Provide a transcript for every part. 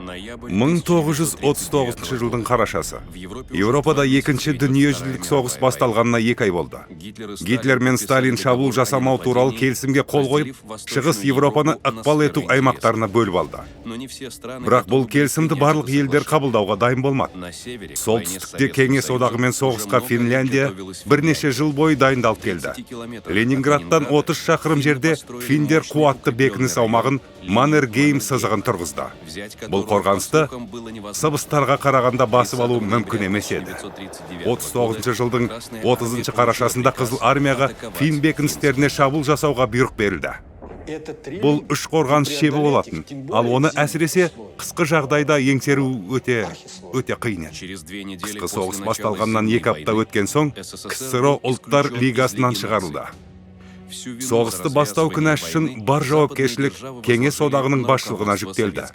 1939 жылдың қарашасы. Еуропада екінші дүниежүзілік соғыс басталғанына 2 ай болды. Гитлер мен Сталин шабуыл жасамау туралы келісімге қол қойып, Шығыс Еуропаны ықпал ету аймақтарына бөліп алды. Бірақ бұл келісімді барлық елдер қабылдауға дайын болмады. Солтүстікте Кеңес одағымен соғысқа Финляндия бірнеше жыл бойы дайындалып келді. Ленинградтан 30 шақырым жерде финдер қуатты бекініс аумағын Маннергейм сызығын тұрғызды. Бұл қорғанысты сыбыстарға қарағанда басып алу мүмкін емес еді. 39 жылдың 30 қарашасында Қызыл армияға фин бекіністеріне шабуыл жасауға бұйрық берілді. Бұл үш қорғаныс шебі болатын, ал оны әсіресе қысқы жағдайда еңсеру өте қиын еді. Қысқы соғыс басталғаннан 2 апта өткен соң КСРО Ұлттар Лигасынан шығарылды. Соғысты бастау күнәш үшін бар жауапкершілік Кеңес одағының басшылығына жүктелді.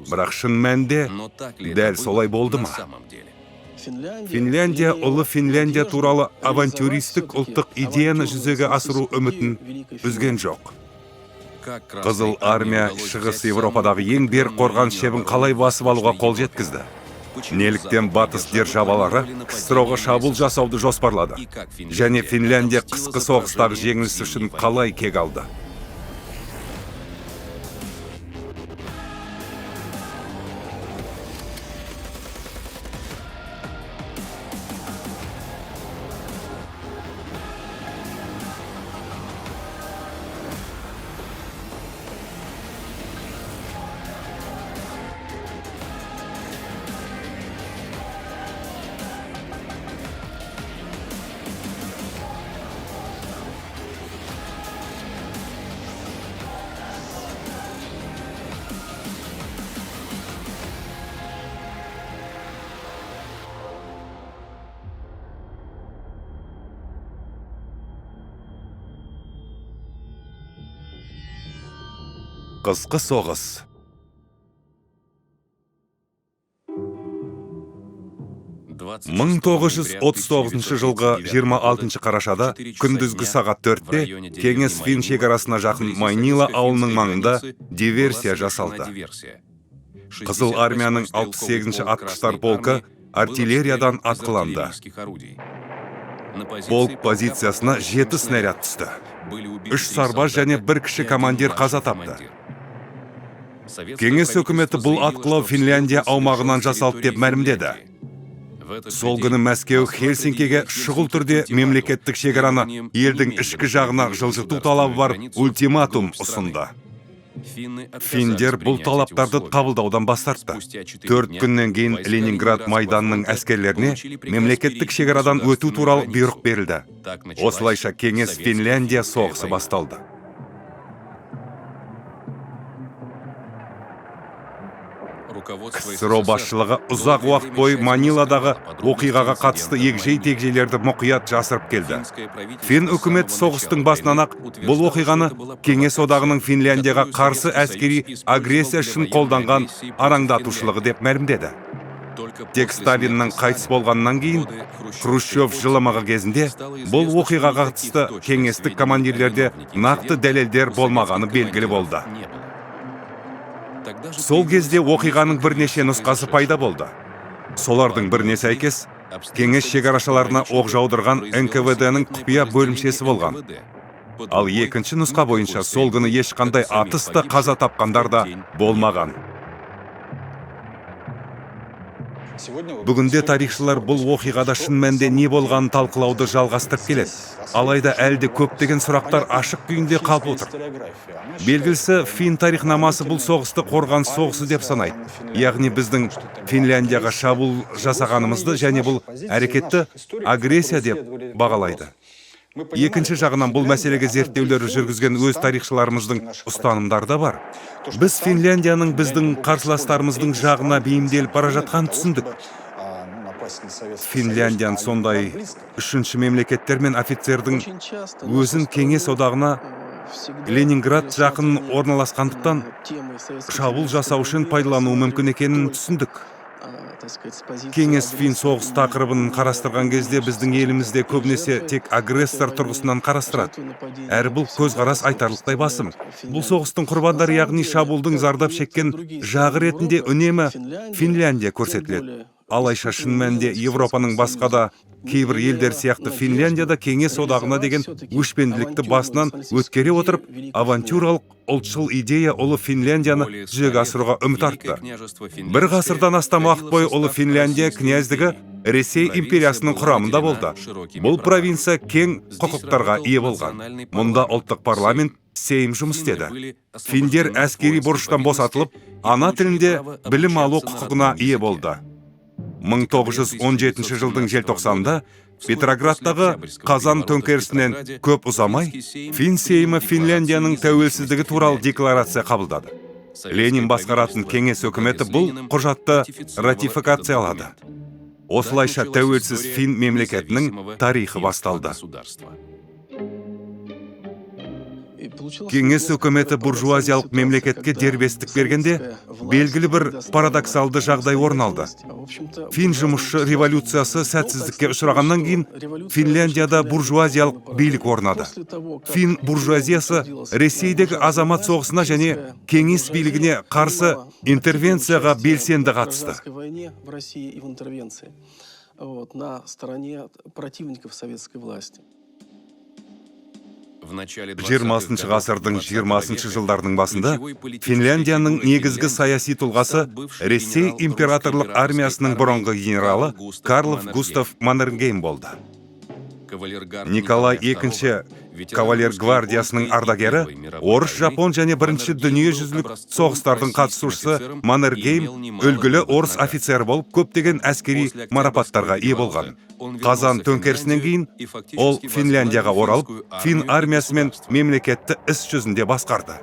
Бірақ шын мәнінде дәл солай болды ма? Финляндия ұлы Финляндия туралы авантюристік ұлттық идеяны жүзеге асыру үмітін үзген жоқ. Қызыл армия Шығыс Еуропадағы ең берік қорғаныс шебін қалай басып алуға қол жеткізді? Неліктен батыс державалары КСРО-ға шабуыл жасауды жоспарлады? Және Финляндия қысқы соғыстағы жеңіліс үшін қалай кек алды? Қысқы соғыс. Мың 1939 жылғы 26 қарашада күндізгі сағат 4-те Кеңес фин шекарасына жақын Майнила ауылының маңында диверсия жасалды. Қызыл армияның 68-ші атқыштар полкі артиллериядан атқыланды. Полк позициясына 7 снаряд түсті. 3 сарбаз және 1 кіші командир қаза тапты. Кеңес өкіметі бұл атқылау Финляндия аумағынан жасалды деп мәлімдеді. Сол күні Мәскеу Хельсинкиге шұғыл түрде мемлекеттік шекараны елдің ішкі жағына жылжыту талабы бар ультиматум ұсынды. Финдер бұл талаптарды қабылдаудан бас тартты. 4 күннен кейін Ленинград майданының әскерлеріне мемлекеттік шекарадан өту туралы бұйрық берілді. Осылайша Кеңес Финляндия соғысы басталды. КСРО басшылығы ұзақ уақыт бойы Маниладағы оқиғаға қатысты егжей-тегжейлерді мұқият жасырып келді. Фин үкіметі соғыстың басынан ақ бұл оқиғаны Кеңес одағының Финляндияға қарсы әскери агрессия үшін қолданған араңдатушылығы деп мәлімдеді. Тек Сталиннің қайтыс болғаннан кейін Хрущев жылымығы кезінде бұл оқиғаға қатысты кеңестік командирлерде нақты дәлелдер болмағаны белгілі болды. Сол кезде оқиғаның бірнеше нұсқасы пайда болды. Солардың біріне сәйкес, кеңес шекарашыларына оқ жаудырған НКВД-ның құпия бөлімшесі болған. Ал екінші нұсқа бойынша сол күні ешқандай атыста қаза тапқандар да болмаған. Бүгінде тарихшылар бұл оқиғада шын мәнінде не болғанын талқылауды жалғастырып келеді. Алайда әлде көптеген сұрақтар ашық күйінде қалып отыр. Белгілісі фин тарихнамасы бұл соғысты қорғаныс соғысы деп санайды. Яғни біздің Финляндияға шабуыл жасағанымызды және бұл әрекетті агрессия деп бағалайды. Екінші жағынан бұл мәселеге зерттеулер жүргізген өз тарихшыларымыздың ұстанымдары да бар. Біз Финляндияның біздің қарсыластарымыздың жағына бейімделіп бара жатқанын түсіндік. Финляндиян сондай үшінші мемлекеттер мен офицердің өзін Кеңес одағына Ленинград жақын орналасқандықтан шабуыл жасау үшін пайдалануы мүмкін екенін түсіндік. Кеңес фин соғыс тақырыбын қарастырған кезде біздің елімізде көбінесе тек агрессор тұрғысынан қарастырады. Әрі бұл көзқарас айтарлықтай басым. Бұл соғыстың құрбандары, яғни шабуылдың зардап шеккен жағы ретінде үнемі Финляндия көрсетіледі. Алайша шын мәнінде Европаның басқа да кейбір елдер сияқты Финляндияда Кеңес одағына деген өшпенділікті басынан өткере отырып, авантюралық ұлтшыл идея ұлы Финляндияны жүзеге асыруға үміт артты. Бір ғасырдан астам уақыт бойы ұлы Финляндия князьдігі Ресей империясының құрамында болды. Бұл провинция кең құқықтарға ие болған. Мұнда ұлттық парламент, сейм жұмыс істеді. Финдер әскери борыштан босатылып, ана тілінде білім алу құқығына ие болды. 1917 жылдың желтоқсанында Петроградтағы қазан төңкерісінен көп ұзамай, фин сеймі Финляндияның тәуелсіздігі туралы декларация қабылдады. Ленин басқаратын кеңес өкіметі бұл құжатты ратификациялады. Осылайша тәуелсіз фин мемлекетінің тарихы басталды. Кеңес өкіметі буржуазиялық мемлекетке дербестік бергенде белгілі бір парадоксалды жағдай орын алды. Фин жұмысшы революциясы сәтсіздікке ұшырағаннан кейін Финляндияда буржуазиялық билік орнады. Фин буржуазиясы Ресейдегі азамат соғысына және кеңес билігіне қарсы интервенцияға белсенді қатысты. 20 ғасырдың 20 жылдардың басында Финляндияның негізгі саяси тұлғасы Ресей императорлық армиясының бұрынғы генералы Карлов Густав Маннергейм болды. Николай II кавалер гвардиясының ардагері, орыс, жапон және бірінші дүниежүзілік соғыстардың қатысушысы Маннергейм үлгілі орыс офицер болып, көптеген әскери марапаттарға ие болған. Қазан төңкерісінен кейін ол Финляндияға оралып, фин армиясы мен мемлекетті іс жүзінде басқарды.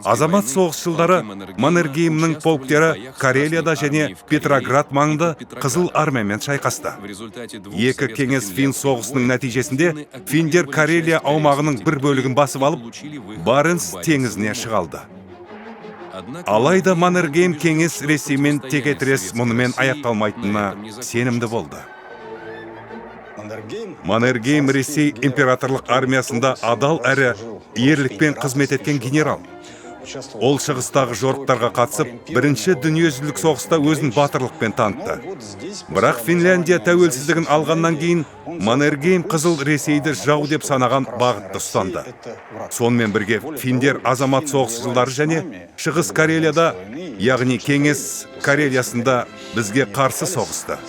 Азамат соғыс жылдары Маннергеймнің полктері Карелияда және Петроград маңында Қызыл армиямен шайқасты. Екі кеңес фин соғысының нәтижесінде финдер Карелия аумағының бір бөлігін басып алып, Баренц теңізіне шығалды. Алайда Маннергейм кеңес Ресеймен текетірес мұнымен аяқталмайтынына сенімді болды. Маннергейм Ресей императорлық армиясында адал әрі ерлікпен қызмет еткен генерал. Ол шығыстағы жорықтарға қатысып, бірінші дүниежүзілік соғыста өзін батырлықпен танытты. Бірақ Финляндия тәуелсіздігін алғаннан кейін Маннергейм Қызыл Ресейді жау деп санаған бағытты ұстанды. Сонымен бірге финдер азамат соғыс жылдары және Шығыс Карелияда, яғни Кеңес Карелиясында бізге қарсы соғысты.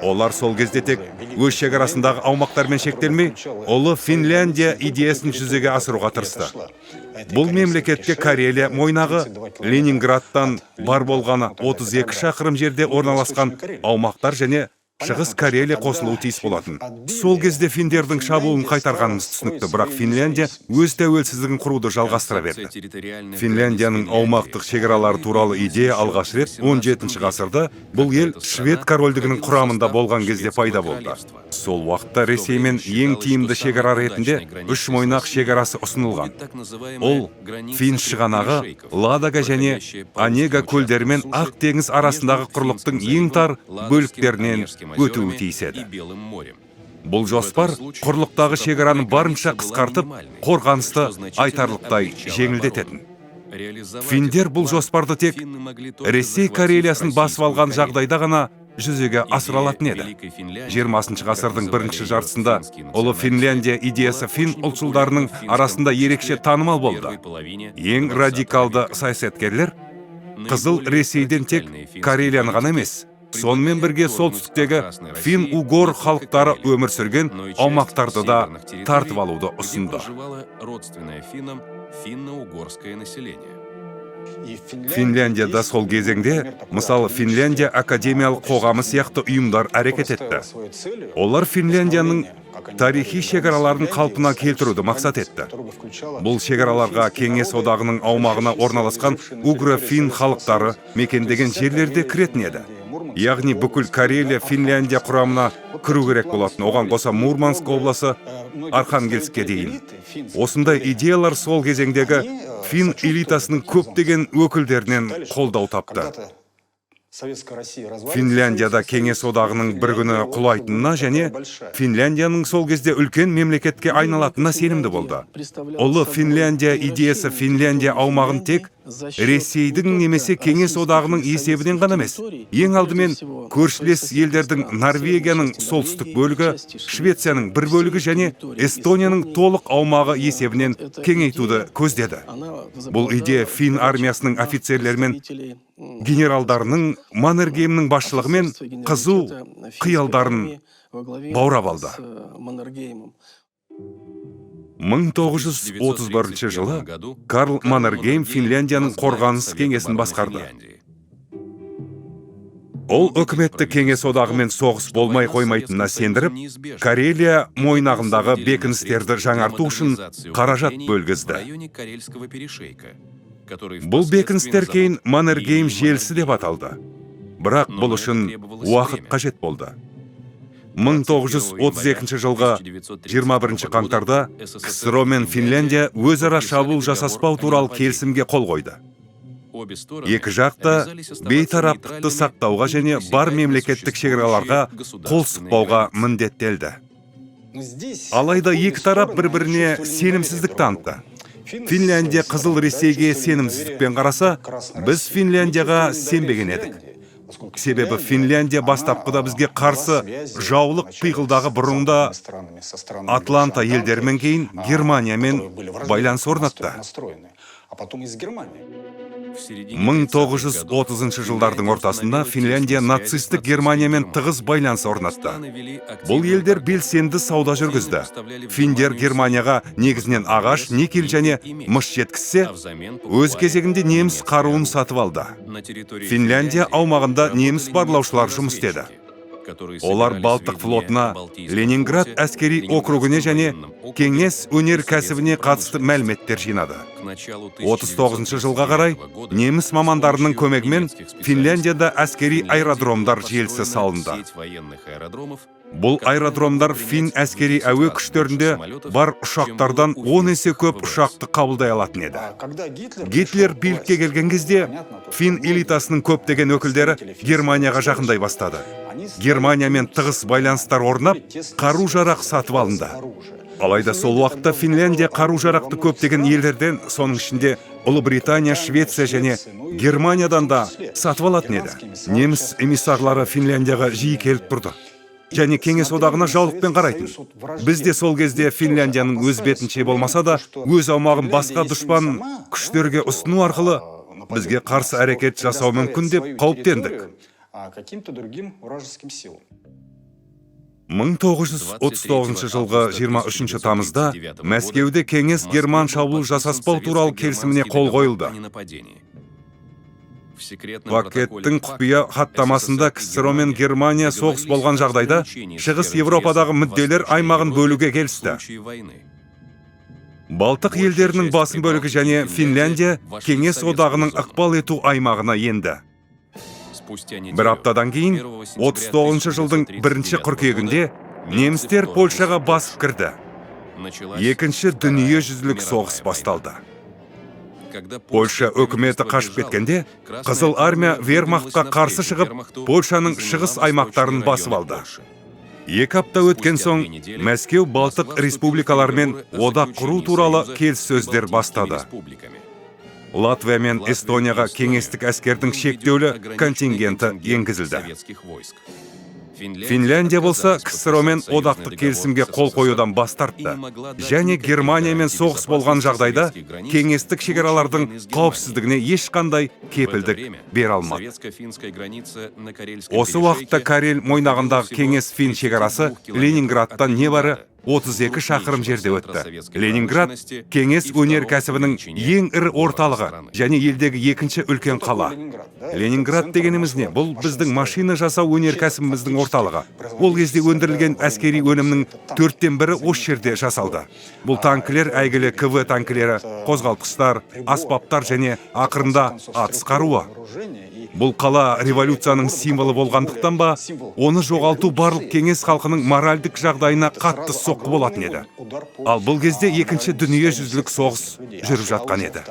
Олар сол кезде тек өз шекарасындағы аумақтармен шектелмей, ұлы Финляндия идеясын жүзеге асыруға тырысты. Бұл мемлекетке Карелия мойнағы Ленинградтан бар болғаны 32 шақырым жерде орналасқан аумақтар және Шығыс Карелия қосылуы тиіс болатын. Сол кезде финдердің шабуылын қайтарғанымыз түсінікті, бірақ Финляндия өз тәуелсіздігін құруды жалғастыра берді. Финляндияның аумақтық шекаралары туралы идея алғаш рет 17 ғасырда бұл ел Швед корольдігінің құрамында болған кезде пайда болды. Сол уақытта Ресеймен ең тиімді шекара ретінде үш мойнақ шекарасы ұсынылған. Ол Фин шығанағы, Ладога және Онега көлдерімен Ақ теңіз арасындағы құрлықтың ең тар бөліктерінен өтуі тиіс еді. Бұл жоспар құрлықтағы шекараны барынша қысқартып, қорғанысты айтарлықтай жеңілдететін. Финдер бұл жоспарды тек Ресей Карелиясын басып алған жағдайда ғана жүзеге асыра алатын еді. 20 ғасырдың бірінші жартысында ұлы Финляндия идеясы фин ұлтшылдарының арасында ерекше танымал болды. Ең радикалды саясаткерлер Қызыл Ресейден тек Карелияны ғана емес, сонымен бірге солтүстіктегі фин-угор халықтары өмір сүрген аумақтарды да тартып алуды ұсынды. Финляндияда сол кезеңде, мысалы Финляндия академиялық қоғамы сияқты ұйымдар әрекет етті. Олар Финляндияның тарихи шекараларын қалпына келтіруді мақсат етті. Бұл шекараларға Кеңес одағының аумағына орналасқан угро-фин халықтары мекендеген жерлерде кіретін еді. Яғни бүкіл Карелия Финляндия құрамына кіру керек болатын. Оған қоса Мурманск облысы Архангельскке дейін. Осындай идеялар сол кезеңдегі фин элитасының көптеген өкілдерінен қолдау тапты. Финляндияда Кеңес одағының бір күні құлайтынына және Финляндияның сол кезде үлкен мемлекетке айналатынына сенімді болды. Ұлы Финляндия идеясы Финляндия аумағын тек Ресейдің немесе Кеңес одағының есебінен ғана емес, ең алдымен көршілес елдердің Норвегияның солтүстік бөлігі, Швецияның бір бөлігі және Эстонияның толық аумағы есебінен кеңейтуді көздеді. Бұл идея фин армиясының офицерлері мен генералдарының Маннергеймнің басшылығымен қызу қиялдарын баурап алды. 1931 жылы Карл Маннергейм Финляндияның қорғаныс кеңесін басқарды. Ол үкіметті Кеңес одағымен соғыс болмай қоймайтынына сендіріп, Карелия мойнағындағы бекіністерді жаңарту үшін қаражат бөлгізді. Бұл бекіністер кейін Маннергейм желісі деп аталды. Бірақ бұл үшін уақыт қажет болды. 1932 жылғы 21 қаңтарда КСРО мен Финляндия өзара шабуыл жасаспау туралы келісімге қол қойды. Екі жақта бейтараптықты сақтауға және бар мемлекеттік шекараларға қол сұқпауға міндеттелді. Алайда екі тарап бір-біріне сенімсіздік танытты. Финляндия Қызыл Ресейге сенімсіздікпен қараса, біз Финляндияға сенбеген едік. Себебі Финляндия бастапқыда бізге қарсы жаулық пиғылдағы бұрында Атланта елдерімен кейін Германиямен байланыс орнатты. 1930 жылдардың ортасында Финляндия нацистік Германиямен тығыз байланыс орнатты. Бұл елдер белсенді сауда жүргізді. Финдер Германияға негізінен ағаш, никель және мыс жеткізсе, өз кезегінде неміс қаруын сатып алды. Финляндия аумағында неміс барлаушылар жұмыс істеді. Олар Балтық флотына, Ленинград әскери округіне және кеңес өнеркәсібіне қатысты мәліметтер жинады. 39 жылға қарай неміс мамандарының көмегімен Финляндияда әскери аэродромдар желісі салынды. Бұл аэродромдар фин әскери әуе күштерінде бар ұшақтардан 10 есе көп ұшақты қабылдай алатын еді. Гитлер билікке келген кезде фин элитасының көптеген өкілдері Германияға жақындай бастады. Германиямен тығыз байланыстар орнап, қару-жарақ сатып алынды. Алайда сол уақытта Финляндия қару-жарақты көптеген елдерден, соның ішінде Ұлыбритания, Швеция және Германиядан да сатып алатын еді. Неміс эмиссарлары Финляндияға жиі келіп тұрды. Және Кеңес одағына жаулықпен қарайтын. Біз де сол кезде Финляндияның өз бетінше болмаса да, өз аумағын басқа дұшпан күштерге ұсыну арқылы бізге қарсы әрекет жасау мүмкін деп қауіптендік. 1939 жылғы 23 тамызда Мәскеуде Кеңес Герман шабуыл жасаспау туралы келісіміне қол қойылды. Пакеттің құпия хаттамасында КСРО мен Германия соғыс болған жағдайда Шығыс Европадағы мүдделер аймағын бөлуге келісті. Балтық елдерінің басым бөлігі және Финляндия Кеңес одағының ықпал ету аймағына енді. Бір аптадан кейін 39 жылдың 1 қыркүйегінде немістер Польшаға басып кірді. Екінші дүниежүзілік соғыс басталды. Польша өкіметі қашып кеткенде, Қызыл армия вермахтқа қарсы шығып, Польшаның шығыс аймақтарын басып алды. 2 апта өткен соң, Мәскеу Балтық республикалармен одақ құру туралы келіссөздер бастады. Латвия мен Эстонияға кеңестік әскердің шектеулі контингенті енгізілді. Финляндия болса КСРО мен одақтық келісімге қол қоюдан бас тартты. Және Германиямен соғыс болған жағдайда кеңестік шекаралардың қауіпсіздігіне ешқандай кепілдік бере алмады. Осы уақытта Карел мойнағындағы кеңес фин шекарасы Ленинградтан небары 32 шақырым жерде өтті. Ленинград кеңес өнеркәсібінің ең ірі орталығы және елдегі екінші үлкен қала. Ленинград дегеніміз не? Бұл біздің машина жасау өнеркәсібіміздің орталығы. Ол кезде өндірілген әскери өнімнің 1/4 осы жерде жасалды. Бұл танкілер әйгілі КВ танкілері, қозғалтқыштар, аспаптар және ақырында атыс қаруы. Бұл қала революцияның символы болғандықтан ба, оны жоғалту барлық кеңес халқының моральдік жағдайына қатты соққы болатын еді. Ал бұл кезде екінші дүниежүзілік соғыс жүріп жатқан еді.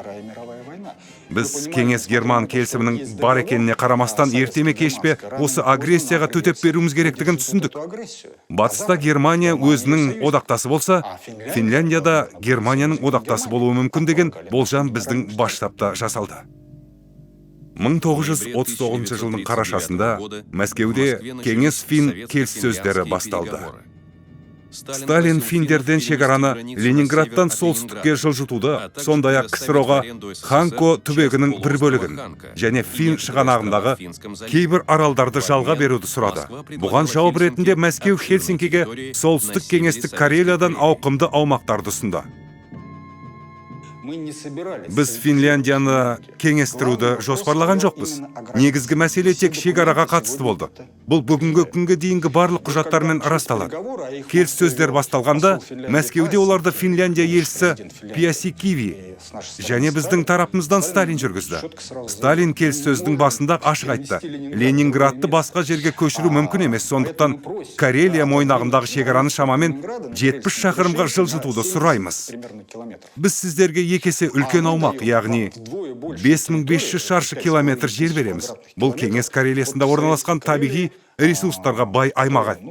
Біз кеңес Герман келісімінің бар екеніне қарамастан ертеме кешпе осы агрессияға төтеп беруіміз керектігін түсіндік. Батыста Германия өзінің одақтасы болса, Финляндияда Германияның одақтасы болуы мүмкін деген болжам біздің баштапта жасалды. 1939 жылдың қарашасында Мәскеуде кеңес-фин келіссөздері басталды. Сталин финдерден шекараны Ленинградтан солтүстікке жылжытуды, сондай-ақ КСРО-ға Ханко түбегінің бір бөлігін және фин шығанағындағы кейбір аралдарды жалға беруді сұрады. Бұған жауап ретінде Мәскеу Хельсинкиге солтүстік кеңестік Карелиядан ауқымды аумақтарды ұсынды. Біз Финляндияны кеңестіруді жоспарлаған жоқпыз. Негізгі мәселе тек шекараға қатысты болды. Бұл бүгінгі күнге дейінгі барлық құжаттармен расталады. Келіссөздер басталғанда Мәскеуде оларды Финляндия елшісі Пиасикиви және біздің тарапымыздан Сталин жүргізді. Сталин келіссөздің басында ашық айтты: Ленинградты басқа жерге көшіру мүмкін емес, сондықтан Карелия мойнағындағы шекараны шамамен 70 шақырымға жылжытуды сұраймыз. Біз сіздерге екесе үлкен аумақ, яғни 5500 шаршы километр жер береміз. Бұл кеңес Карелиясында орналасқан табиғи ресурстарға бай аймақ.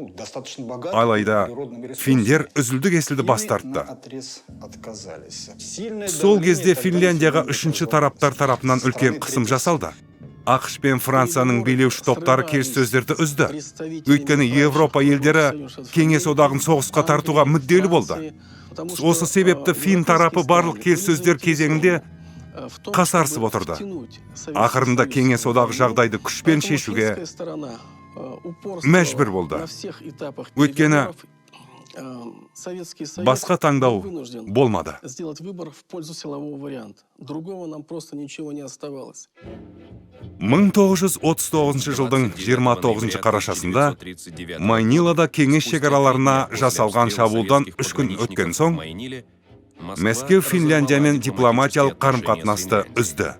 Алайда финдер үзілді-кесілді бас тартты. Сол кезде Финляндияға үшінші тараптар тарапынан үлкен қысым жасалды. ақш пен Францияның билеуші топтары келіссөздерді үзді. Өйткені Европа елдері кеңес одағын соғысқа тартуға мүдделі болды. Осы себепті фин тарапы барлық келіссөздер кезеңінде қасарысып отырды. Ақырында кеңес одағы жағдайды күшпен шешуге мәжбүр болды. Өйткені басқа таңдау болмады. 1939 жылдың 29 қарашасында Майнилада кеңес шекараларына жасалған шабуылдан 3 күн өткен соң, Мәскеу Финляндиямен дипломатиялық қарым-қатынасты үзді.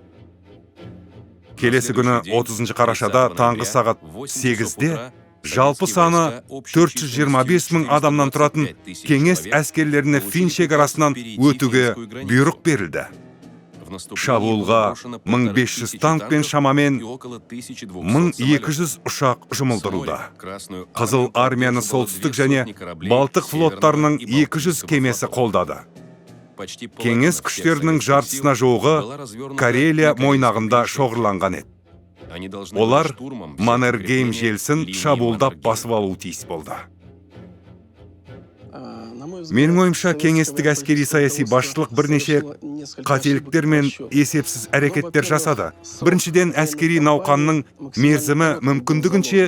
Келесі күні 30 қарашада таңғы сағат 8-де жалпы саны 425 мың адамнан тұратын кеңес әскерлеріне фин шекарасынан өтуге бұйрық берілді. Шабуылға 1500 танк пен шамамен 1200 ұшақ жұмылдырылды. Қызыл армияны солтүстік және Балтық флоттарының 200 кемесі қолдады. Кеңес күштерінің жартысына жуығы Карелия мойнағында шоғырланған еді. Олар Маннергейм желісін шабуылдап басып алуы тиіс болды. Менің ойымша, кеңестік әскери саяси басшылық бірнеше қателіктер мен есепсіз әрекеттер жасады. Біріншіден, әскери науқанның мерзімі мүмкіндігінше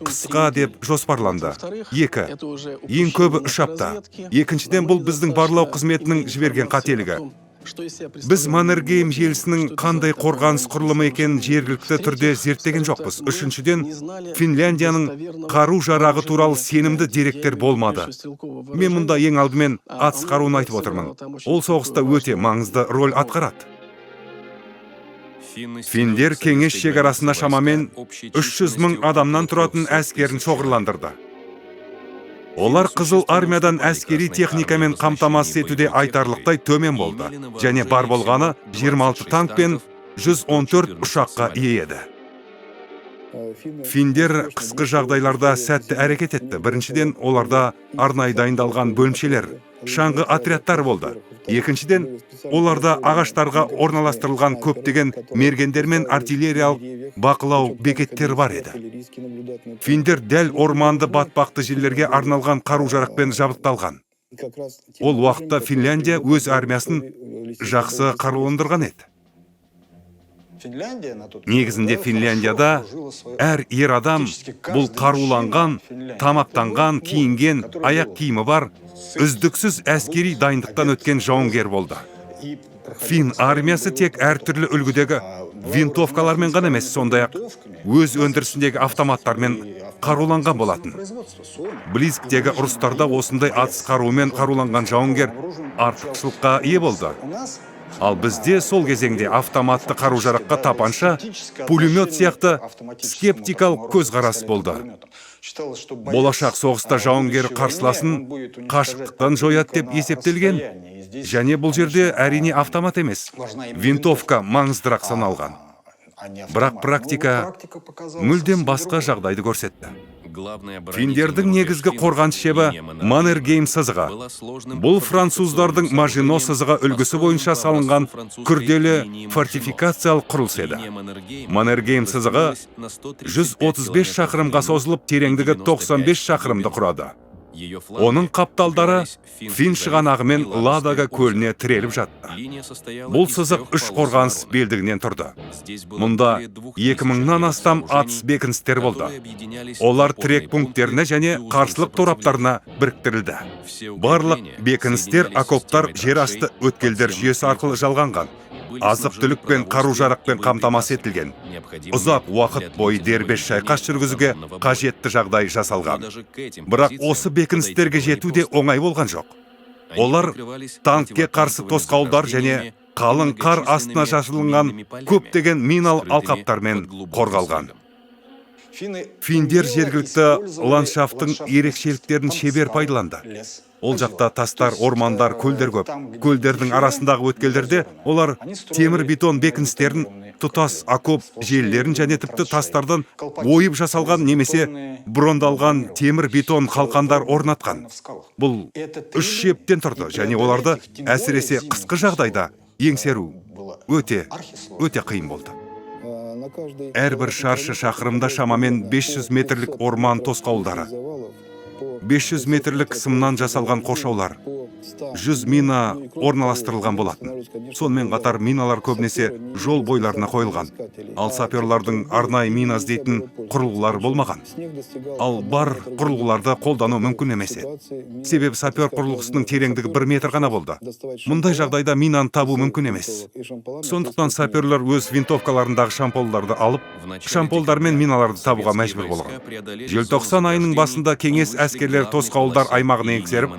қысқа деп жоспарланды. Ең көбі 3 апта. Екіншіден, бұл біздің барлау қызметінің жіберген қателігі. Біз Маннергейм желісінің қандай қорғаныс құрылымы екенін жергілікті түрде зерттеген жоқпыз. Үшіншіден, Финляндияның қару-жарағы туралы сенімді деректер болмады. Мен мұнда ең алдымен атыс қаруын айтып отырмын. Ол соғыста өте маңызды рөл атқарады. Финдер кеңес шекарасына шамамен 300 мың адамнан тұратын әскерін шоғырландырды. Олар Қызыл армиядан әскери техникамен қамтамасыз етуде айтарлықтай төмен болды, және бар болғаны 26 танк пен 114 ұшаққа ие еді. Финдер қысқы жағдайларда сәтті әрекет етті. Біріншіден, оларда арнайы дайындалған бөлімшелер, шаңғы отрядтар болды. Екіншіден, оларда ағаштарға орналастырылған көптеген мергендер мен артиллериялық бақылау бекеттер бар еді. Финдер дәл орманды батпақты жерлерге арналған қару-жарақпен жабдықталған. Ол уақытта Финляндия өз армиясын жақсы қаруландырған еді. Негізінде Финляндияда әр ер адам бұл қаруланған, тамақтанған, киінген, аяқ киімі бар, үздіксіз әскери дайындықтан өткен жауынгер болды. Фин армиясы тек әртүрлі үлгідегі винтовкалармен ғана емес, сондай-ақ өз өндірісіндегі автоматтармен қаруланған болатын. Близктегі ұрыстарда осындай атыс қаруымен қаруланған жауынгер артықшылыққа ие болды. Ал бізде сол кезеңде автоматты қару-жараққа тапанша, пулемет сияқты скептикалық көзқарас болды. болашақ соғыста жауынгер қарсыласын қашықтықтан жояды деп есептелген. Және бұл жерде әрине автомат емес, винтовка маңыздырақ саналған. Бірақ практика мүлдем басқа жағдайды көрсетті. Финдердің негізгі қорғаныс шебі Маннергейм сызығы. Бұл француздардың Мажино сызығы үлгісі бойынша салынған күрделі фортификациялық құрылыс еді. Маннергейм сызығы 135 шақырымға созылып, тереңдігі 95 шақырымды құрады. Оның қапталдары Фин шығанағы мен Ладога көліне тіреліп жатты. Бұл сызық 3 қорғаныс белдігінен тұрды. Мұнда 2000-нан астам атыс бекіністер болды. Олар тірек пункттеріне және қарсылық тораптарына біріктірілді. Барлық бекіністер окоптар жер асты өткелдер жүйесі арқылы жалғанған. Азық-түлік пен қару-жарақпен қамтамасыз етілген. Ұзақ уақыт бойы дербес шайқас жүргізуге қажетті жағдай жасалған. Бірақ осы бекіністерге жету де оңай болған жоқ. Олар танкке қарсы тосқауылдар және қалың қар астына шашылған көптеген миналы алқаптармен қорғалған. Финдер жергілікті ландшафттың ерекшеліктерін шебер пайдаланды. Ол жақта тастар, ормандар, көлдер көп. Көлдердің арасындағы өткелдерде олар темір бетон бекіністерін, тұтас окоп желілерін және тіпті тастардан ойып жасалған немесе брондалған темір бетон қалқандар орнатқан. Бұл 3 шептен тұрды және оларды әсіресе қысқы жағдайда еңсеру өте қиын болды. Әрбір шаршы шақырымда шамамен 500 метрлік орман тосқауылдары, 500 метрлік сымнан жасалған қоршаулар, 100 мина орналастырылған болатын. Сонымен қатар миналар көбінесе жол бойларына қойылған. Ал саперлардың арнайы мина іздейтін құрылғылар болмаған. Ал бар құрылғыларды қолдану мүмкін емес еді. Себебі сапер құрылғысының тереңдігі 1 метр ғана болды. Мұндай жағдайда минаны табу мүмкін емес. Сондықтан саперлер өз винтовкаларындағы шамполдарды алып, шамполдар мен миналарды табуға мәжбүр болған. Желтоқсан айының басында кеңес әскерлер тосқауылдар аймағын еңсеріп,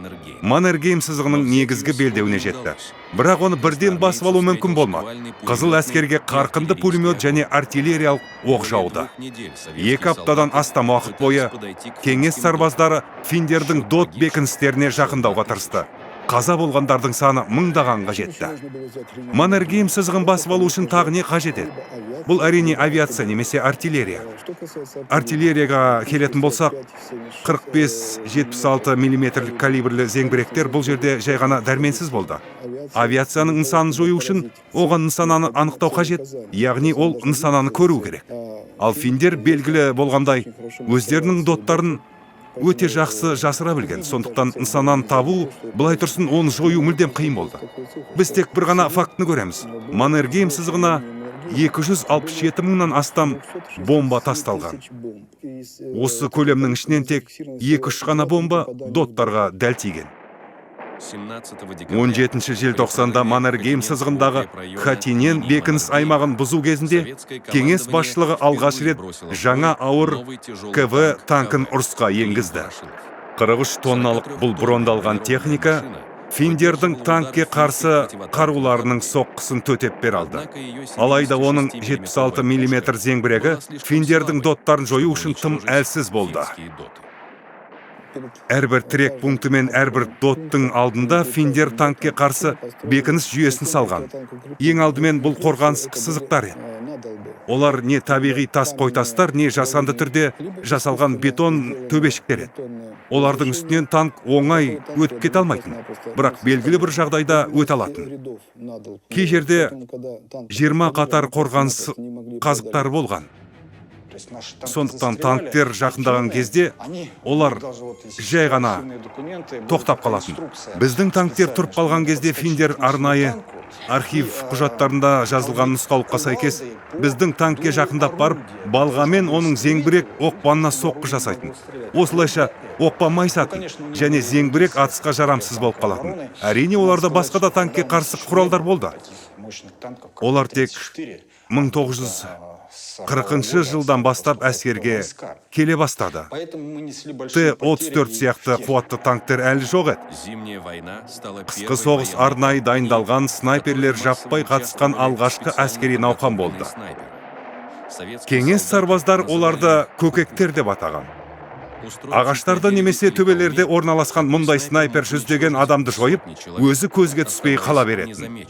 Маннергейм сызығының негізгі белдеуіне жетті. Бірақ оны бірден басып алу мүмкін болмады. Қызыл әскерге қарқынды пулемет және артиллериялық оқ жауды. 2 аптадан астам уақыт бойы кеңес сарбаздары финдердің дот бекіністеріне жақындауға тырысты. Қаза болғандардың саны мыңдағанға жетті. Маннергейм сызығын басып алу үшін тағы не қажет еді? Бұл әрине авиация немесе артиллерия. Артиллерияға келетін болсақ, 45-76 мм калибрлі зеңбіректер бұл жерде жай ғана дәрменсіз болды. Авиацияның нысанын жою үшін оған нысананы анықтау қажет, яғни ол нысананы көру керек. Ал финдер белгілі болғандай өздерінің доттарын өте жақсы жасыра білген. Сондықтан нысананы табу, былай тұрсын оны жою мүлдем қиын болды. Біз тек бір ғана фактіні көреміз. Маннергейм сызығына 267 мыңнан астам бомба тасталған. Осы көлемнің ішінен тек 2-3 ғана бомба доттарға дәл тиген. 17 желтоқсанда Маннергейм сызығындағы Хатинен бекініс аймағын бұзу кезінде кеңес басшылығы алғаш рет жаңа ауыр КВ танкін ұрысқа енгізді. 43 тонналық бұл брондалған техника финдердің танкке қарсы қаруларының соққысын төтеп бере алды. Алайда оның 76 мм зеңбірегі финдердің доттарын жою үшін тым әлсіз болды. Әрбір тірек пункті мен әрбір доттың алдында финдер танкке қарсы бекініс жүйесін салған. Ең алдымен бұл қорғаныс сызықтар еді. Олар не табиғи тас қойтастар, не жасанды түрде жасалған бетон төбешіктер еді. Олардың үстінен танк оңай өтіп кете алмайтын, бірақ белгілі бір жағдайда өте алатын. Кей жерде 20 қатар қорғаныс қазықтары болған. Сондықтан танктер жақындаған кезде олар жай ғана тоқтап қалатын. Біздің танктер тұрып қалған кезде финдер арнайы архив құжаттарында жазылған нұсқаулыққа сәйкес біздің танкке жақындап барып, балғамен оның зеңбірек оқпанына соққы жасайтын. Осылайша оқпа майысатын және зеңбірек атысқа жарамсыз болып қалатын. Әрине оларда басқа да танкке қарсы құралдар болды. Олар тек 1940 жылдан бастап әскерге келе бастады. Т-34 сияқты қуатты танктер әлі жоқ еді. Қысқы соғыс арнайы дайындалған снайперлер жаппай қатысқан алғашқы әскери науқан болды. Кеңес сарбаздар оларды көкектер деп атаған. Ағаштарда немесе төбелерде орналасқан мұндай снайпер жүздеген адамды жойып, өзі көзге түспей қала беретін.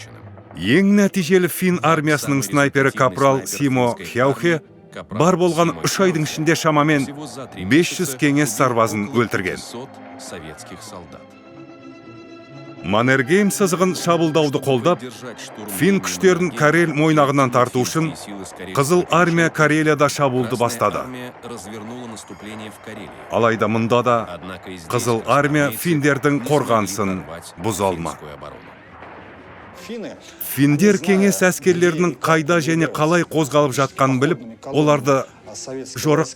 Ең нәтижелі фин армиясының снайпері капрал Симо Хяухе бар болған 3 айдың ішінде шамамен 500 кеңес сарбазын өлтірген. Маннергейм сызығын шабуылдауды қолдап, фин күштерін Карель мойнағынан тарту үшін Қызыл армия Карелияда шабуылды бастады. Алайда мұнда да Қызыл армия финдердің қорғанысын бұза алмады. Финдер кеңес әскерлерінің қайда және қалай қозғалып жатқанын біліп, оларды жорық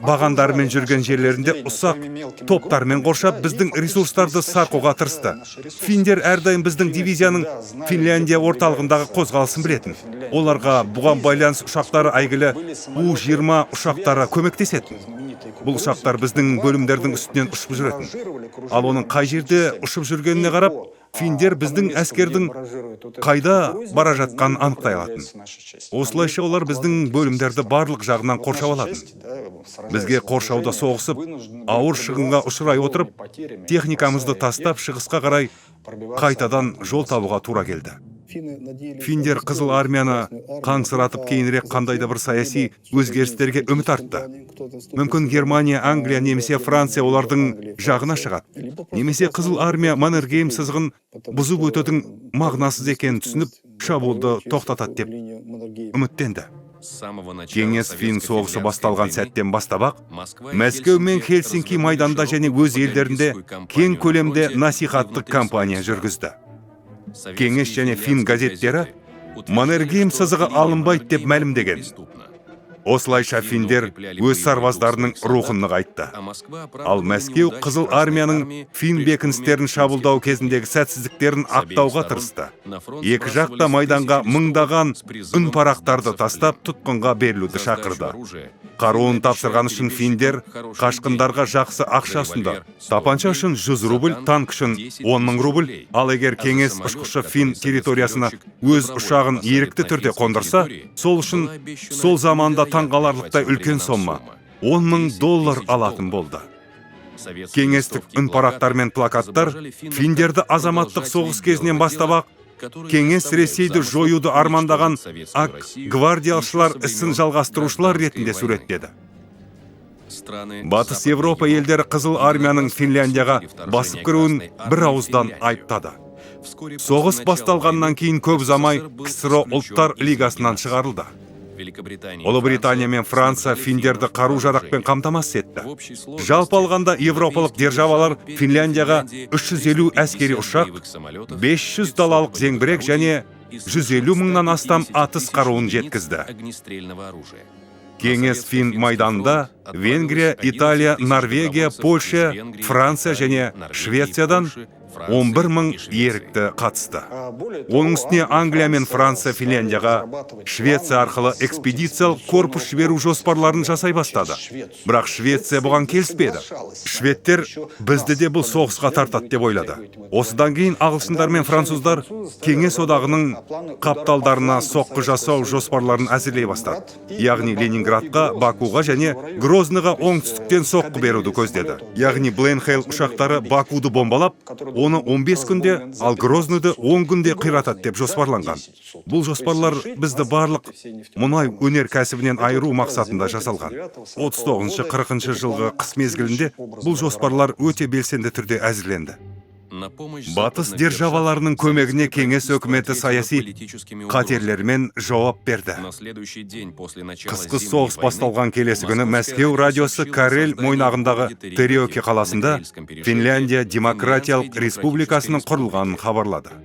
бағандарымен жүрген жерлерінде ұсақ топтармен қоршап, біздің ресурстарды сарқуға тырысты. Финдер әрдайым біздің дивизияның Финляндия орталығындағы қозғалысын білетін. Оларға бұған байланыс ұшақтары әйгілі У-20 ұшақтары көмектесетін. Бұл ұшақтар біздің бөлімдердің үстінен ұшып жүретін. Ал оның қай жерде ұшып жүргеніне қарап, финдер біздің әскердің қайда бара жатқанын анықтай алатын. Осылайша олар біздің бөлімдерді барлық жағынан қоршап алатын. Бізге қоршауда соғысып, ауыр шығынға ұшырай отырып, техникамызды тастап шығысқа қарай қайтадан жол табуға тура келді. Финдер Қызыл армияны қаңсыратып, кейінірек қандайда бір саяси өзгерістерге үміт артты. Мүмкін Германия, Англия немесе Франция олардың жағына шығады. Немесе Қызыл армия Маннергейм сызығын бұзып өтудің мағынасыз екенін түсініп, шабуылды тоқтатады деп үміттенді. Кеңес фин соғысы басталған сәттен бастап-ақ, Мәскеу мен Хельсинки майданда және өз елдерінде кең көлемде насихаттық кампания жүргізді. Кеңес және фин газеттері Маннергейм сызығы алынбайды деп мәлімдеген. Осылайша финдер өз сарбаздарының рухын нығайтты. Ал Мәскеу Қызыл армияның фин бекіністерін шабуылдау кезіндегі сәтсіздіктерін ақтауға тырысты. Екі жақта майданға мыңдаған үн парақтарды тастап, тұтқынға берілуді шақырды. Қаруын тапсырған үшін финдер қашқындарға жақсы ақша ұсынды. Тапанша үшін 100 рубль, танк үшін 10.000 рубль, ал егер кеңес ұшқышы фин территориясына өз ұшағын ерікті түрде қондырса, сол үшін сол заманда таңғаларлықтай үлкен сомма $10.000 алатын болды. Кеңестік үнпарақтар мен плакаттар финдерді азаматтық соғыс кезінен бастап-ақ кеңес Ресейді жоюды армандаған ак гвардиялшылар ісін жалғастырушылар ретінде суреттеді. Батыс Европа елдері Қызыл армияның Финляндияға басып кіруін бір ауыздан айыптады. Соғыс басталғаннан кейін көп замай КСРО ұлттар лигасынан шығарылды. Ұлыбритания мен Франция финдерді қару-жарақпен қамтамасыз етті. Жалпы алғанда европалық державалар Финляндияға 350 әскери ұшақ, 500 далалық зеңбірек және 150 мыңнан астам атыс қаруын жеткізді. Кеңес фин майданында Венгрия, Италия, Норвегия, Польша, Франция және Швециядан 11 мың ерікті қатысты. Оның үстіне Англия мен Франция Финляндияға Швеция арқылы экспедициялық корпус жіберу жоспарларын жасай бастады. Бірақ Швеция бұған келіспеді. Шведтер бізді де бұл соғысқа тартады деп ойлады. Осыдан кейін ағылшындар мен француздар кеңес одағының қапталдарына соққы жасау жоспарларын әзірлей бастады. Яғни Ленинградқа, Бакуға және Грозныға оңтүстіктен соққы беруді көздеді. Яғни Бленхейл ұшақтары Бакуды бомбалап, оны 15 күнде, ал Грозныйды 10 күнде қиратады деп жоспарланған. Бұл жоспарлар бізді барлық мұнай өнеркәсібінен айыру мақсатында жасалған. 39-40 жылғы қыс мезгілінде бұл жоспарлар өте белсенді түрде әзірленді. Батыс державаларының көмегіне кеңес өкіметі саяси қатерлермен жауап берді. Қысқы соғыс басталған келесі күні Мәскеу радиосы Карель мойнағындағы Тереоке қаласында Финляндия Демократиялық Республикасының құрылғанын хабарлады.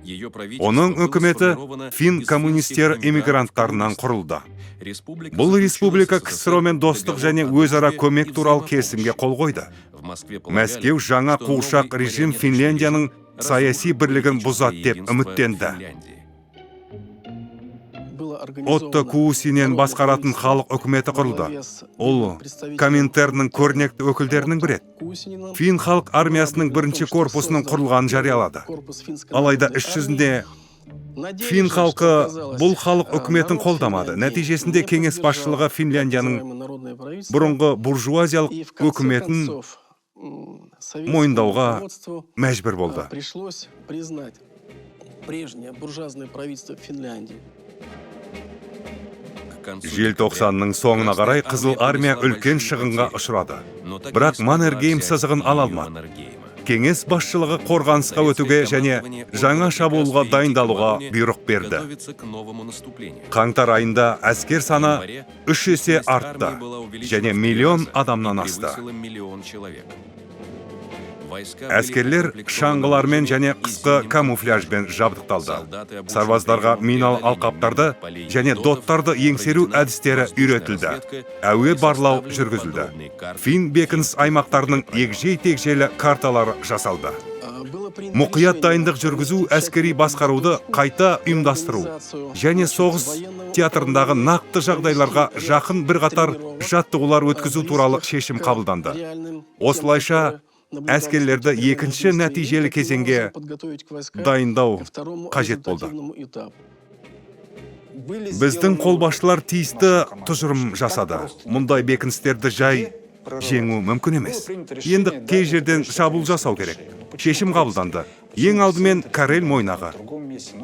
Оның үкіметі фин коммунистері эмигранттарынан құрылды. Бұл республика КСРО мен достық және өзара көмек туралы келісімге қол қойды. Мәскеу жаңа қуыршақ режим Финляндияның саяси бірлігін бұзады деп үміттенді. Отто Куусинен басқаратын халық үкіметі құрылды. Ол Коминтерннің көрнекті өкілдерінің бірі. Фин халық армиясының бірінші корпусының құрылғанын жариялады. Алайда іс жүзінде Фин халқы бұл халық үкіметін қолдамады. Нәтижесінде кеңес басшылығы Финляндияның бұрынғы буржуазиялық үкіметін мойындауға мәжбүр болды. Желтоқсанның соңына қарай Қызыл армия үлкен шығынға ұшырады. Бірақ Маннергейм сызығын ала алмады. Кеңес басшылығы қорғанысқа өтуге және жаңа шабуылға дайындалуға бұйрық берді. Қаңтар айында әскер саны 3 есе артты және 1 миллион адамнан асты. Әскерлер шаңғылармен және қысқы камуфляжбен жабдықталды. Сарбаздарға миналы алқаптарды және доттарды еңсеру әдістері үйретілді. Әуе барлау жүргізілді. Фин бекініс аймақтарының егжей-тегжейлі карталары жасалды. Мұқият дайындық жүргізу, әскери басқаруды қайта ұйымдастыру және соғыс театрындағы нақты жағдайларға жақын бірқатар жаттығулар өткізу туралы шешім қабылданды. Осылайша әскерлерді екінші нәтижелі кезеңге дайындау қажет болды. Біздің қолбасшылар тиісті тұжырым жасады. Мұндай бекіністерді жай жеңу мүмкін емес. Енді кей жерден шабуыл жасау керек. Шешім қабылданды. Ең алдымен Карель мойнағы.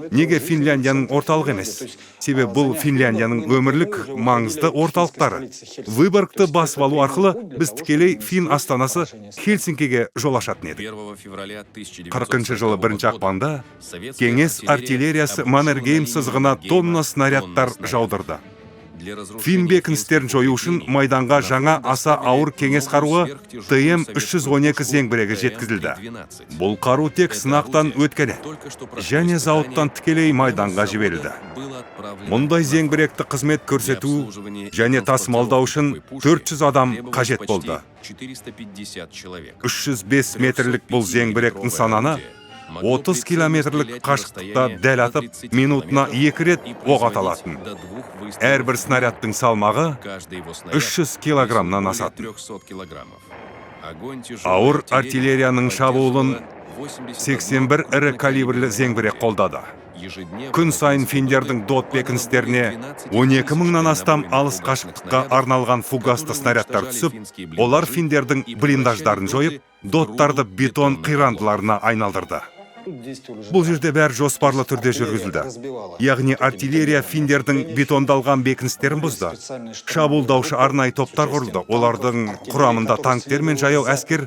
Неге Финляндияның орталық емес? Себебі бұл Финляндияның өмірлік маңызды орталықтары. Выборгты басып алу арқылы біз тікелей Фин астанасы Хельсинкиге жол ашатын еді. 40 жылы 1 ақпанда кеңес артиллериясы Маннергейм сызығына тонна снарядтар жаудырды. Фин бекіністерін жою үшін майданға жаңа аса ауыр кеңес қаруы ТМ-312 зеңбірегі жеткізілді. Бұл қару тек сынақтан өткен және зауыттан тікелей майданға жіберілді. Мұндай зеңбіректі қызмет көрсету және тасымалдау үшін 400 адам қажет болды. 305 метрлік бұл зеңбірек нысананы 30 километрлік қашықтықта дәл атып, минутына 2 рет оқ аталатын. Әрбір снарядтың салмағы 300 килограммнан асатын. Ауыр артиллерияның шабуылын 81 ірі калибрлі зеңбірек қолдады. Күн сайын финдердің дот бекіністеріне 12 мыңнан астам алыс қашықтыққа арналған фугасты снарядтар түсіп, олар финдердің блиндаждарын жойып, доттарды бетон қирандыларына айналдырды. Бұл жерде бәрі жоспарлы түрде жүргізілді. Яғни артиллерия финдердің бетондалған бекіністерін бұзды. Шабуылдаушы арнайы топтар құрылды. Олардың құрамында танктер мен жаяу әскер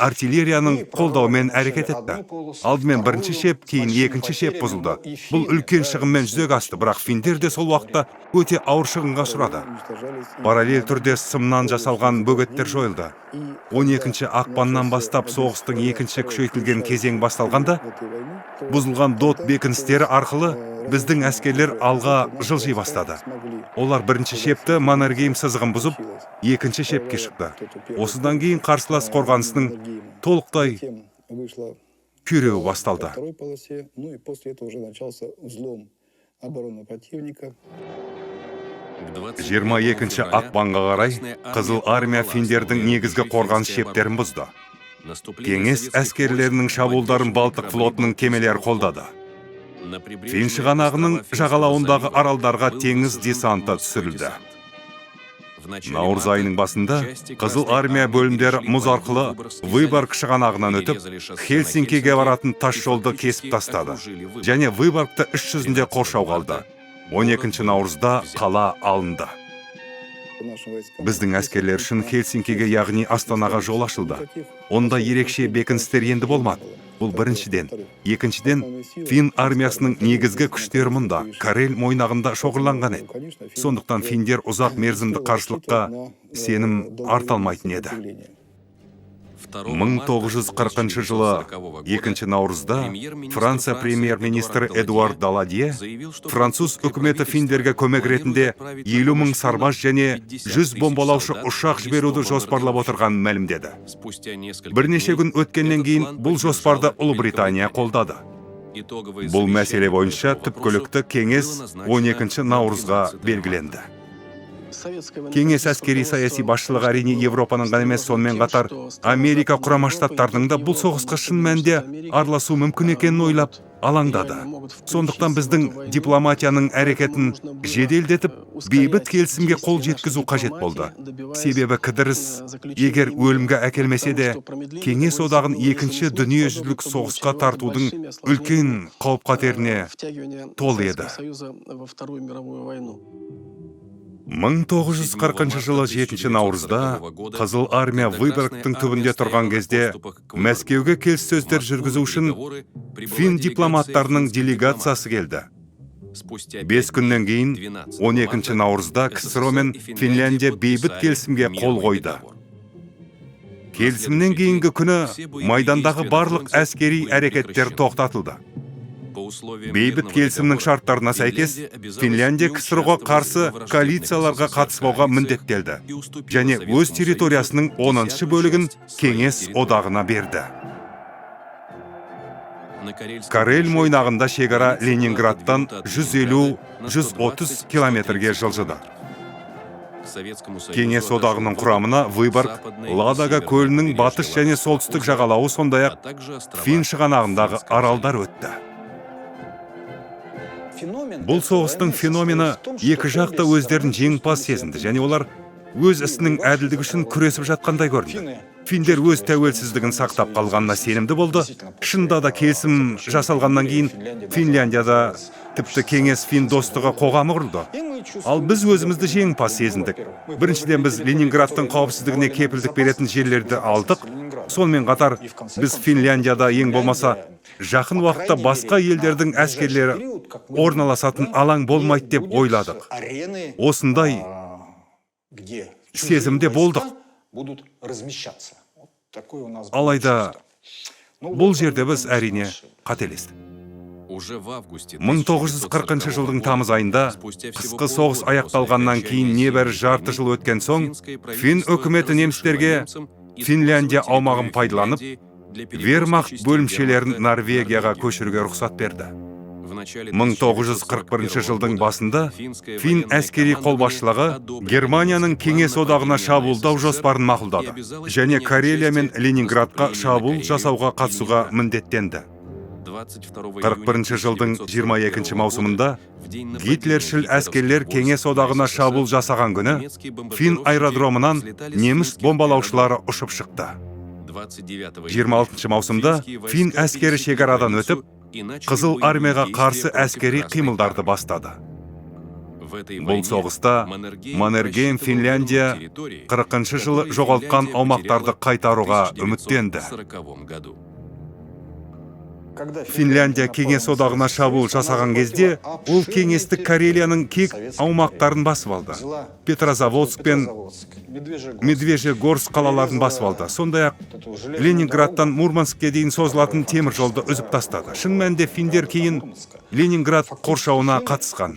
артиллерияның қолдауымен әрекет етті. Алдымен бірінші шеп, кейін екінші шеп бұзылды. Бұл үлкен шығынмен жүзеге асты, бірақ финдер де сол уақытта өте ауыр шығынға ұшырады. Параллель түрде сымнан жасалған бөгеттер жойылды. 12 ақпаннан бастап соғыстың екінші күшейтілген кезең басталғанда, бұзылған дот бекіністері арқылы біздің әскерлер алға жылжи бастады. Олар бірінші шепті Маннергейм сызығын бұзып, екінші шепке шықты. Осыдан кейін қарсылас қорғанысының толықтай күйреуі басталды. 22 ақпанға қарай Қызыл армия финдердің негізгі қорғаныс шептерін бұзды. Кеңес әскерлерінің шабуылдарын Балтық флотының кемелері қолдады. Фин шығанағының жағалауындағы аралдарға теңіз десанты түсірілді. Наурыз айының басында Қызыл армия бөлімдері мұз арқылы Выборг шығанағынан өтіп, Хельсинкиге баратын тас жолды кесіп тастады. Және Выборгты 300-де қоршауға алды. 12 наурызда қала алынды. Біздің әскерлер үшін Хельсинкиге, яғни Астанаға жол ашылды. Онда ерекше бекіністер енді болмады. Бұл біріншіден. Екіншіден, Фин армиясының негізгі күштері мұнда, Карель мойнағында шоғырланған еді. Сондықтан финдер ұзақ мерзімді қарсылыққа сенім арта алмайтын еді. 1940 жылы 2 наурызда Франция премьер-министрі Эдуард Даладье француз үкіметі финдерге көмек ретінде 50 мың сарбаз және 100 бомбалаушы ұшақ жіберуді жоспарлап отырғанын мәлімдеді. Бірнеше күн өткеннен кейін бұл жоспарды Ұлыбритания қолдады. Бұл мәселе бойынша түпкілікті кеңес 12 наурызға белгіленді. Кеңес әскери саяси басшылығы әрине Европаның ғана емес, сонымен қатар Америка құрама штаттарының да бұл соғысқа шын мәнінде араласу мүмкін екенін ойлап, алаңдады. Сондықтан біздің дипломатияның әрекетін жеделдетіп, бейбіт келісімге қол жеткізу қажет болды. Себебі кідіріс, егер өлімге әкелмесе де, Кеңес одағын екінші дүниежүзілік соғысқа тартудың үлкен қауіп-қатеріне толы еді. 1940 жылы 7 наурызда Қызыл армия Выборгтың түбінде тұрған кезде Мәскеуге келіссөздер жүргізу үшін фин дипломаттарының делегациясы келді. 5 күннен кейін 12 наурызда КСРО мен Финляндия бейбіт келісімге қол қойды. Келісімнен кейінгі күні майдандағы барлық әскери әрекеттер тоқтатылды. Бейбіт келісімнің шарттарына сәйкес, Финляндия КСРО-ға қарсы коалицияларға қатыспауға міндеттелді және өз территориясының 10-шы бөлігін Кеңес одағына берді. Карель мойнағында шекара Ленинградтан 150-130 километрге жылжыды. Кеңес одағының құрамына Выборг, Ладога көлінің батыс және солтүстік жағалауы, сондай-ақ Фин шығанағындағы аралдар өтті. Бұл соғыстың феномені екі жақта өздерін жеңімпаз сезінді және олар өз ісінің әділдігі үшін күресіп жатқандай көрінді. Финдер өз тәуелсіздігін сақтап қалғанына сенімді болды. Шынында да келісім жасалғаннан кейін Финляндияда тіпті кеңес фин достығы қоғамы құрылды. Ал біз өзімізді жеңімпаз сезіндік. Біріншіден біз Ленинградтың қауіпсіздігіне кепілдік беретін жерлерді алдық. Сонымен қатар біз Финляндияда ең болмаса жақын уақытта басқа елдердің әскерлері орналасатын алаң болмайды деп ойладық. Осындай сезімде болдық. Алайда бұл жерде біз әрине қателестік. 1940 жылдың тамыз айында қысқы соғыс аяқталғаннан кейін небәрі жарты жыл өткен соң, фин үкіметі немістерге Финляндия аумағын пайдаланып, вермахт бөлімшелерін Норвегияға көшіруге рұқсат берді. 1941 жылдың басында фин әскери қолбасшылығы Германияның Кеңес одағына шабуылдау жоспарын мақұлдады және Карелия мен Ленинградқа шабуыл жасауға қатысуға міндеттенді. 41 жылдың 22 маусымында Гитлершіл әскерлер Кеңес одағына шабуыл жасаған күні фин аэродромынан неміс бомбалаушылары ұшып шықты. 26 маусымда фин әскері шекарадан өтіп, Қызыл армияға қарсы әскери қимылдарды бастады. Бұл соғыста Маннергейм, Финляндия 40 жылы жоғалтқан аумақтарды қайтаруға үміттенді. Финляндия Кеңес одағына шабуыл жасаған кезде, ол кеңестік Карелияның кек аумақтарын басып алды. Петрозаводск пен Медвежьегорск қалаларын басып алды. Сондай-ақ Ленинградтан Мурманскке дейін созылатын темір жолды үзіп тастады. Шын мәнінде финдер кейін Ленинград қоршауына қатысқан.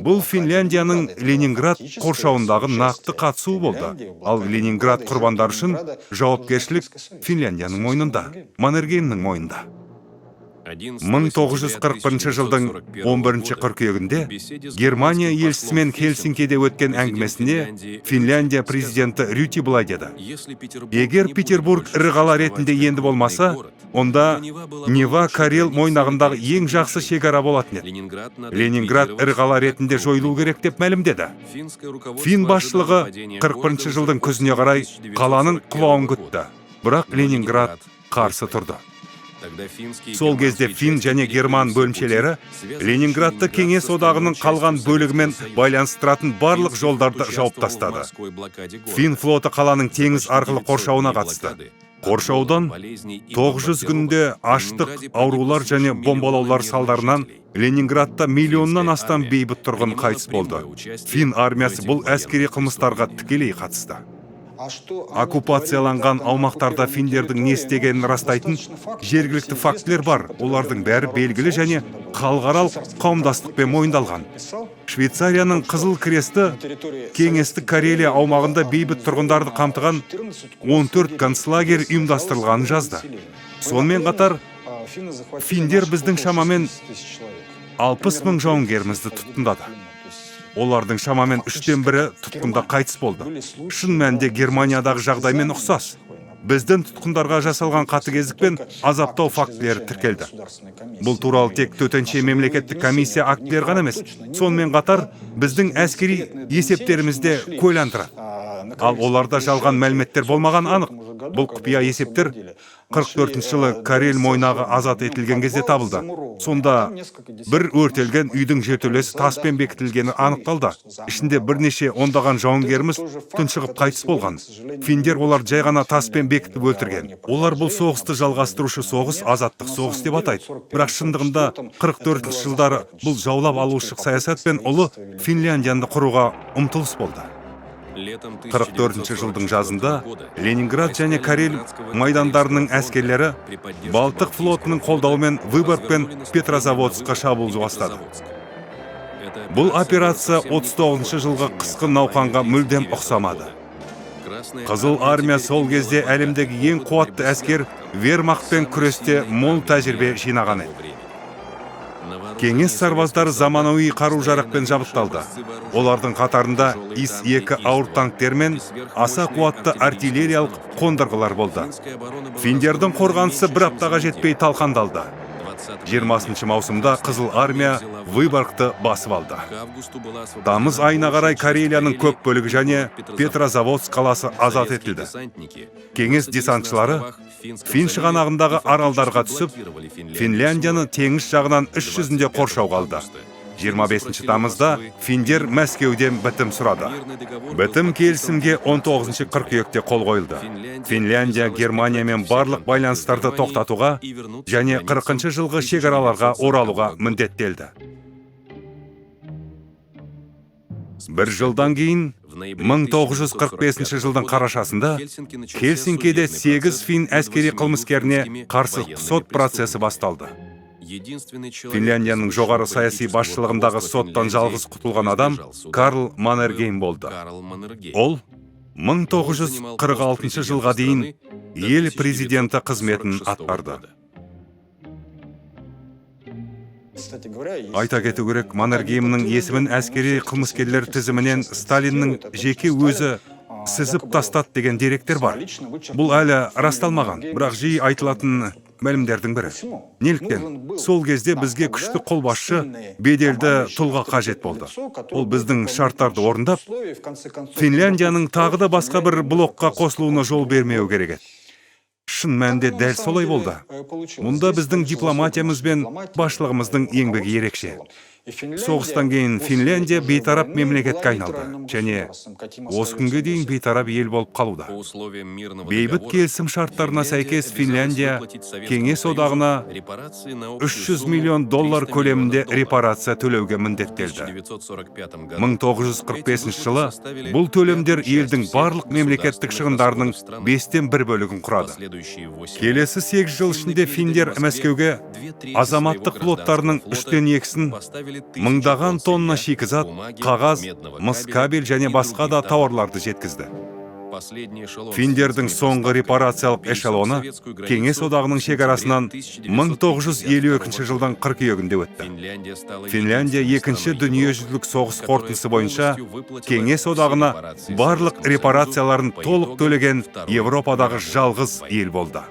Бұл Финляндияның Ленинград қоршауындағы нақты қатысуы болды. Ал Ленинград құрбандар үшін жауапкершілік Финляндияның мойнында, Маннергеймнің мойнында. 1941 жылдың 11 қыркүйегінде Германия елшісімен Хельсинкиде өткен әңгімесінде Финляндия президенті Рюти былай деді: егер Петербург ірі қала ретінде енді болмаса, онда Нева Карел мойнағындағы ең жақсы шекара болатын еді. Ленинград ірі қала ретінде жойылу керек деп мәлімдеді. Фин басшылығы 41 жылдың күзіне қарай қаланың құлауын күтті, бірақ Ленинград қарсы тұрды. Сол кезде фин және герман бөлімшелері Ленинградты Кеңес одағының қалған бөлігімен байланыстыратын барлық жолдарды жауып тастады. Фин флоты қаланың теңіз арқылы қоршауына қатысты. Қоршаудан 900 күнде аштық, аурулар және бомбалаулар салдарынан Ленинградта миллионнан астам бейбіт тұрғын қайтыс болды. Фин армиясы бұл әскери қылмыстарға тікелей қатысты. Оккупацияланған аумақтарда финдердің не істегенін растайтын жергілікті фактілер бар. Олардың бәрі белгілі және халықаралық қауымдастықпен мойындалған. Швейцарияның Қызыл кресті кеңестік Карелия аумағында бейбіт тұрғындарды қамтыған 14 концлагер ұйымдастырылғанын жазды. Сонымен қатар, финдер біздің шамамен 60 мың жауынгерімізді тұтқындады. Олардың шамамен 3/3 тұтқында қайтыс болды. Шын мәнінде Германиядағы жағдаймен ұқсас. біздің тұтқындарға жасалған қатыгездік пен азаптау фактілері тіркелді. Бұл туралы тек төтенше мемлекеттік комиссия актілері ғана емес, сонымен қатар біздің әскери есептерімізде куәландырады. Ал оларда жалған мәліметтер болмаған анық. Бұл құпия есептер 44 жылы Карель мойнағы азат етілген кезде табылды. Сонда бір өртелген үйдің жертөлесі таспен бекітілгені анықталды. Ішінде бірнеше ондаған жауынгеріміз тұншығып қайтыс болған. Финдер олар жай ғана таспен бекітіп өлтірген. Олар бұл соғысты жалғастырушы соғыс азаттық соғыс деп атайды. Бірақ шындығында 44 жылдары бұл жаулап алушылық саясат пен ұлы Финляндияны құруға ұмтылыс болды. 44 жылдың жазында Ленинград және Карель майдандарының әскерлері Балтық флотының қолдауымен Выборг пен Петрозаводскқа шабуыл бастады. Бұл операция 39 жылғы қысқы науқанға мүлдем ұқсамады. Қызыл армия сол кезде әлемдегі ең қуатты әскер вермахтпен күресте мол тәжірибе жинаған еді. Кеңес сарбаздары заманауи қару-жарақпен жабдықталды. Олардың қатарында ИС-2 ауыр танктер мен аса қуатты артиллериялық қондырғылар болды. Финдердің қорғанысы бір аптаға жетпей талқандалды. 20 маусымда Қызыл армия Выборгты басып алды. Тамыз айына қарай Карелияның көп бөлігі және Петрозаводск қаласы азат етілді. Кеңес десантшылары Фин шығанағындағы аралдарға түсіп, Финляндияны теңіз жағынан 300-де қоршауға алды. 25 тамызда финдер Мәскеуден бітім сұрады. Бітім келісімге 19 қыркүйекте қол қойылды. Финляндия Германиямен барлық байланыстарды тоқтатуға және 40 жылғы шекараларға оралуға міндеттелді. Бір жылдан кейін 1945 жылдың қарашасында Хельсинкиде 8 фин әскери қылмыскеріне қарсы сот процесі басталды. Финляндияның жоғары саяси басшылығындағы соттан жалғыз құтылған адам Карл Маннергейм болды. Ол 1946 жылға дейін ел президенті қызметін атқарды. Айта кету керек, Маннергеймнің есімін әскери қылмыскерлер тізімінен Сталиннің жеке өзі сызып тастады деген деректер бар. Бұл әлі расталмаған, бірақ жиі айтылатын мәлімдердің бірі. Неліктен? Сол кезде бізге күшті қолбасшы беделді тұлға қажет болды. Ол біздің шарттарды орындап, Финляндияның тағы да басқа бір блокқа қосылуына жол бермеу керек еді. Шын мәнінде дәл солай болды. Мұнда біздің дипломатиямыз бен басшылығымыздың еңбегі ерекше. Соғыстан кейін Финляндия бейтарап мемлекетке айналды, және осы күнге дейін бейтарап ел болып қалуда. Бейбіт келісім шарттарына сәйкес Финляндия Кеңес одағына $300 миллион көлемінде репарация төлеуге міндеттелді. 1945 жылы бұл төлемдер елдің барлық мемлекеттік шығындарының 5-тен 1 бөлігін құрады. Келесі 8 жыл ішінде финдер Мәскеуге азаматтық флоттарының 3-тен 2-сін мыңдаған тонна шикізат, қағаз, мыс кабель және басқа да тауарларды жеткізді. Финдердің соңғы репарациялық эшелоны Кеңес одағының шекарасынан 1952 жылдан қыркүйегінде өтті. Финляндия 2-ші дүниежүзілік соғыс қорытындысы бойынша Кеңес одағына барлық репарацияларын толық төлеген Европадағы жалғыз ел болды.